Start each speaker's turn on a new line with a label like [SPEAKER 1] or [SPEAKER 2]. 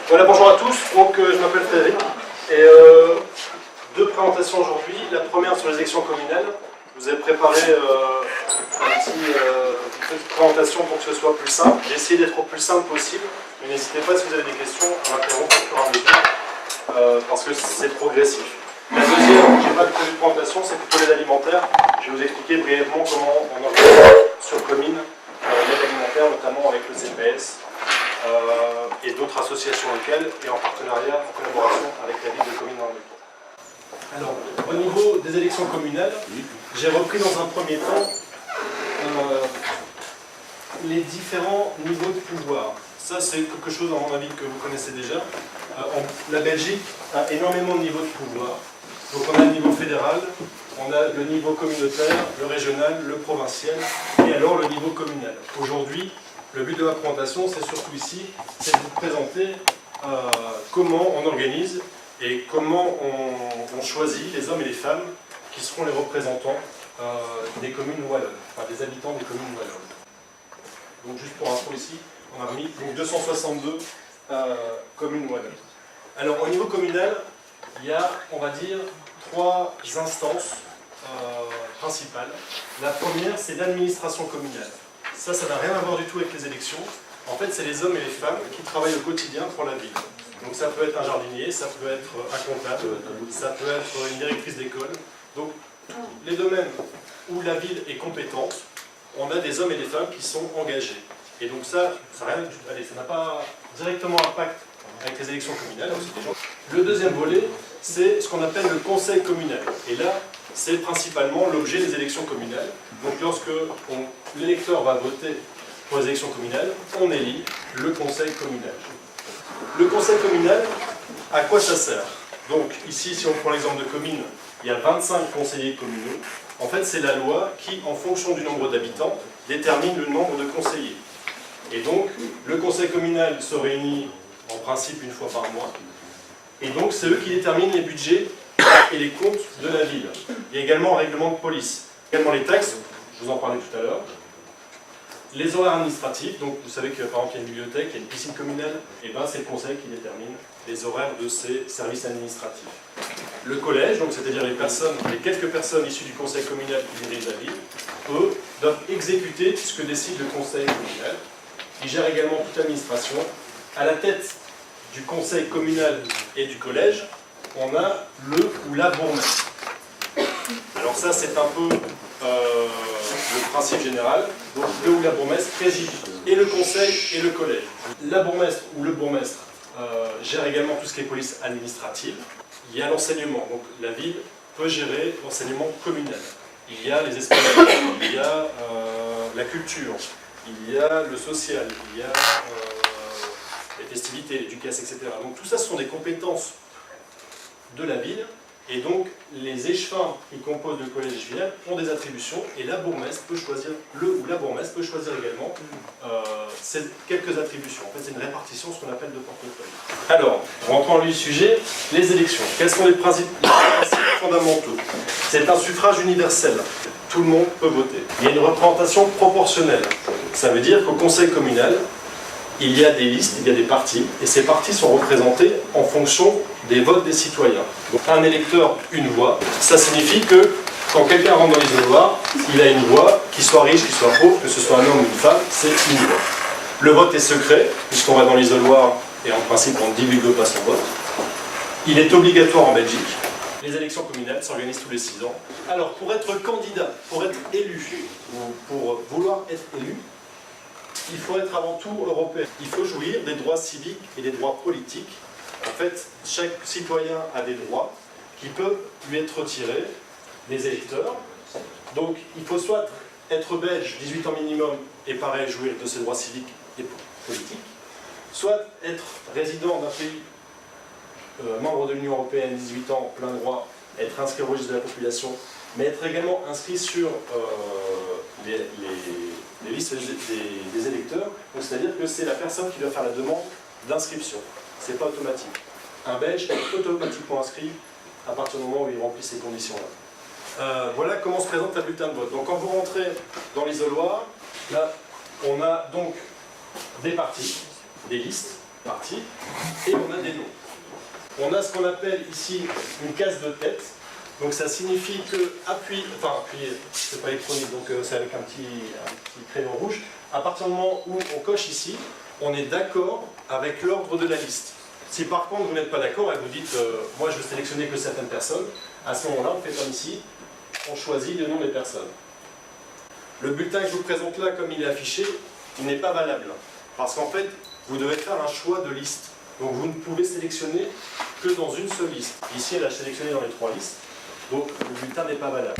[SPEAKER 1] Voilà, bonjour à tous. Donc, je m'appelle Frédéric. Et deux présentations aujourd'hui. La première sur les élections communales. Je vous ai préparé une petite présentation pour que ce soit plus simple. J'ai essayé d'être au plus simple possible. Mais n'hésitez pas, si vous avez des questions, à m'interrompre au fur et à mesure, parce que c'est progressif. La deuxième, je n'ai pas de présentation, c'est plutôt l'aide alimentaire. Je vais vous expliquer brièvement comment on organise sur Comines l'aide alimentaire, notamment avec le CPS. Et d'autres associations locales et en partenariat, en collaboration avec la ville de Comines dans le Métro. Alors, au niveau des élections communales, j'ai repris dans un premier temps les différents niveaux de pouvoir. Ça, c'est quelque chose, à mon avis, que vous connaissez déjà. La Belgique a énormément de niveaux de pouvoir. Donc, on a le niveau fédéral, on a le niveau communautaire, le régional, le provincial, et alors le niveau communal. Aujourd'hui, le but de ma présentation, c'est surtout ici, c'est de vous présenter comment on organise et comment on choisit les hommes et les femmes qui seront les représentants des communes wallonnes, enfin des habitants des communes wallonnes. Donc juste pour info ici, on a remis donc 262 communes wallonnes. Alors au niveau communal, il y a, on va dire, trois instances principales. La première, c'est l'administration communale. Ça n'a rien à voir du tout avec les élections. En fait, c'est les hommes et les femmes qui travaillent au quotidien pour la ville. Donc ça peut être un jardinier, ça peut être un comptable, ça peut être une directrice d'école. Donc tous les domaines où la ville est compétente, on a des hommes et des femmes qui sont engagés. Et donc ça n'a pas directement impact avec les élections communales. Le deuxième volet, c'est ce qu'on appelle le conseil communal. Et là, c'est principalement l'objet des élections communales. Donc lorsque l'électeur va voter pour les élections communales, on élit le conseil communal. Le conseil communal, à quoi ça sert? Donc ici, si on prend l'exemple de Comines, il y a 25 conseillers communaux. En fait, c'est la loi qui, en fonction du nombre d'habitants, détermine le nombre de conseillers. Et donc, le conseil communal se réunit en principe une fois par mois. Et donc, c'est eux qui déterminent les budgets et les comptes de la ville. Il y a également un règlement de police. Également les taxes, je vous en parlais tout à l'heure. Les horaires administratifs, donc vous savez que par exemple il y a une bibliothèque, il y a une piscine communale, et bien c'est le conseil qui détermine les horaires de ces services administratifs. Le collège, donc c'est-à-dire les quelques personnes issues du conseil communal qui dirigent la ville, eux doivent exécuter ce que décide le conseil communal. Ils gèrent également toute l'administration. À la tête du conseil communal et du collège, on a le ou la bourgmestre. Alors ça c'est un peu le principe général. Donc le ou la bourgmestre préside et le conseil et le collège. La bourgmestre ou le bourgmestre gère également tout ce qui est police administrative. Il y a l'enseignement, donc la ville peut gérer l'enseignement communal. Il y a les esplanades, il y a la culture, il y a le social, il y a les festivités, l'éducation, etc. Donc tout ça, ce sont des compétences de la ville, et donc les échevins qui composent le collège échevinal ont des attributions, et la bourgmestre peut choisir, le ou la bourgmestre peut choisir également quelques attributions. En fait, c'est une répartition, ce qu'on appelle de portefeuille. Alors, rentrons dans le sujet, les élections. Quels sont les principes fondamentaux? C'est un suffrage universel. Tout le monde peut voter. Il y a une représentation proportionnelle. Ça veut dire qu'au conseil communal, il y a des listes, il y a des partis, et ces partis sont représentés en fonction des votes des citoyens. Donc un électeur, une voix, ça signifie que quand quelqu'un rentre dans l'isoloir, il a une voix, qu'il soit riche, qu'il soit pauvre, que ce soit un homme ou une femme, c'est une voix. Le vote est secret, puisqu'on va dans l'isoloir et en principe on ne divulgue pas son vote. Il est obligatoire en Belgique. Les élections communales s'organisent tous les 6 ans. Alors pour être candidat, pour être élu, ou pour vouloir être élu, il faut être avant tout européen. Il faut jouir des droits civiques et des droits politiques. En fait, chaque citoyen a des droits qui peuvent lui être retirés des électeurs. Donc, il faut soit être belge, 18 ans minimum, et pareil, jouir de ses droits civiques et politiques, soit être résident d'un pays membre de l'Union européenne, 18 ans, plein droit, être inscrit au registre de la population, mais être également inscrit sur les listes des électeurs. C'est-à-dire que c'est la personne qui doit faire la demande d'inscription. Ce n'est pas automatique. Un Belge est automatiquement inscrit à partir du moment où il remplit ces conditions-là. Voilà comment se présente un bulletin de vote. Donc quand vous rentrez dans l'isoloir, là, on a donc des partis, des listes, partie, et on a des noms. On a ce qu'on appelle ici une case de tête. Donc ça signifie que appuyer, c'est pas électronique, donc c'est avec un petit crayon rouge. À partir du moment où on coche ici, on est d'accord avec l'ordre de la liste. Si par contre vous n'êtes pas d'accord et vous dites moi je veux sélectionner que certaines personnes, à ce moment-là on fait comme ici, on choisit le nom des personnes. Le bulletin que je vous présente là, comme il est affiché, il n'est pas valable. Parce qu'en fait, vous devez faire un choix de liste. Donc vous ne pouvez sélectionner que dans une seule liste. Ici, elle a sélectionné dans les 3 listes. Donc le bulletin n'est pas valable.